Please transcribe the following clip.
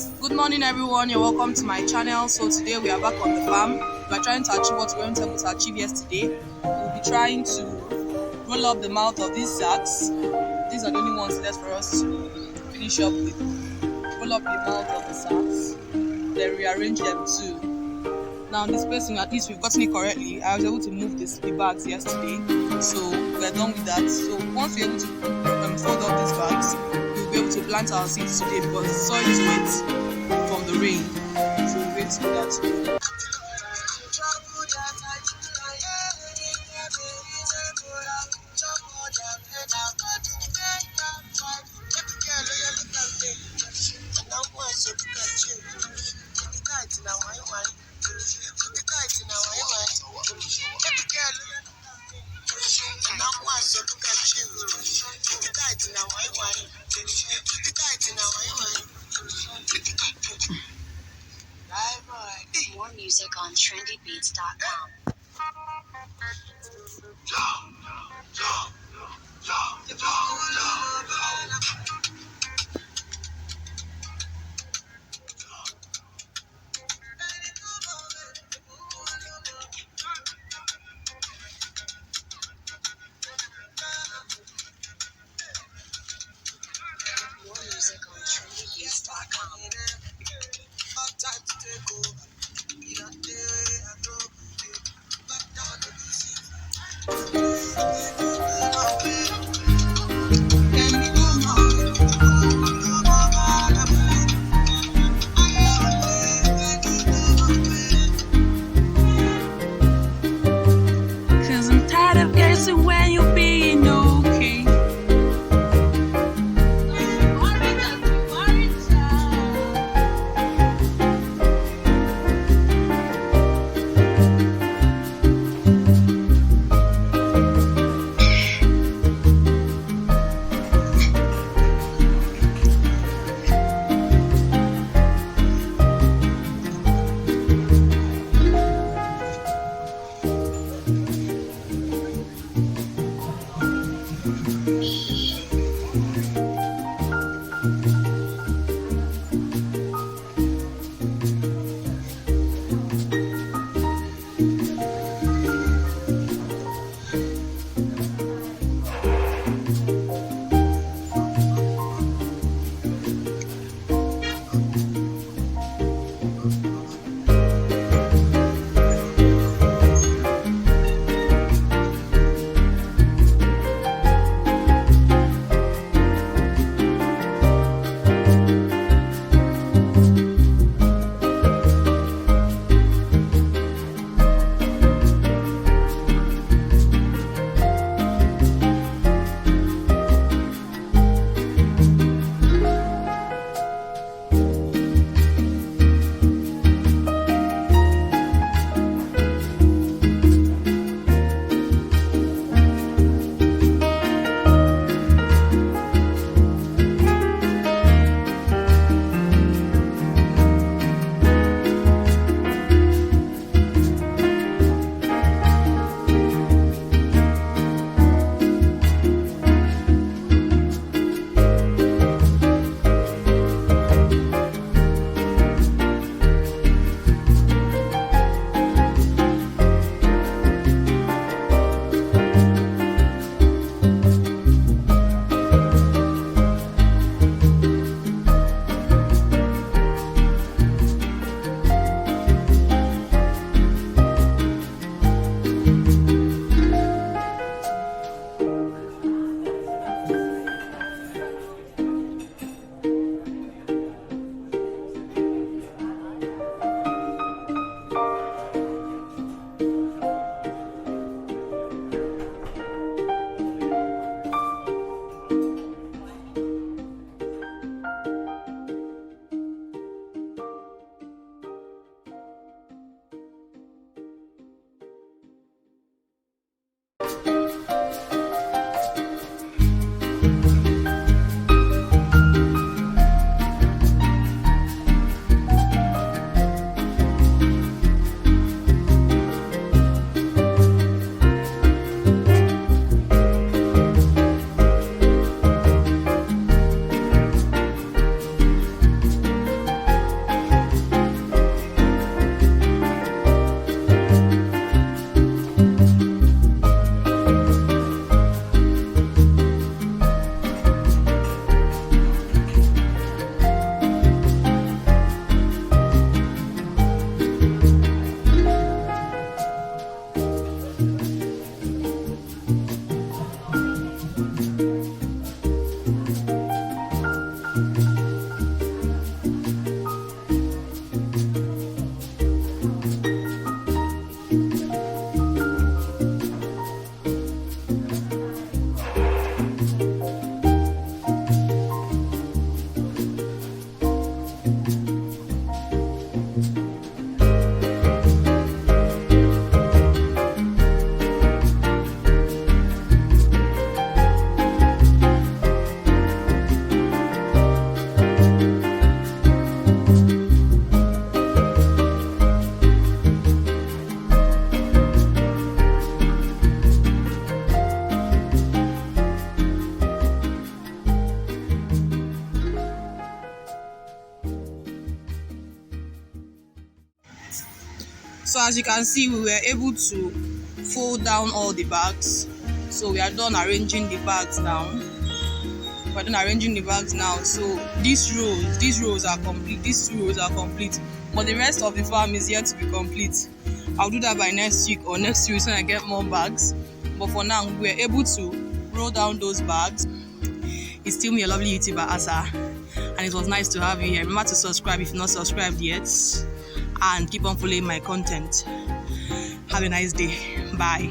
Good morning everyone, you're welcome to my channel. So today we are back on the farm. We are trying to achieve what we weren't able to achieve yesterday. We'll be trying to roll up the mouth of these sacks. These are the only ones left for us to finish up with. Roll up the mouth of the sacks, then rearrange them too. Now this person, at least we've gotten it correctly. I was able to move the bags yesterday, so we're done with that. So once we're able to fold up these bags, we'll be able to plant our seeds today because the soil is wet from the rain. So we'll wait to do that. More music on trendybeats.com. More music on trendybeats.com. So as you can see, we were able to fold down all the bags. So we are done arranging the bags down. We're done arranging the bags now. So these rows are complete. These 2 rows are complete. But the rest of the farm is yet to be complete. I'll do that by next week or next week when I get more bags. But for now, we're able to roll down those bags. It's still me, a lovely YouTuber, Asa. And it was nice to have you here. Remember to subscribe if you're not subscribed yet. And keep on following my content. Have a nice day. Bye.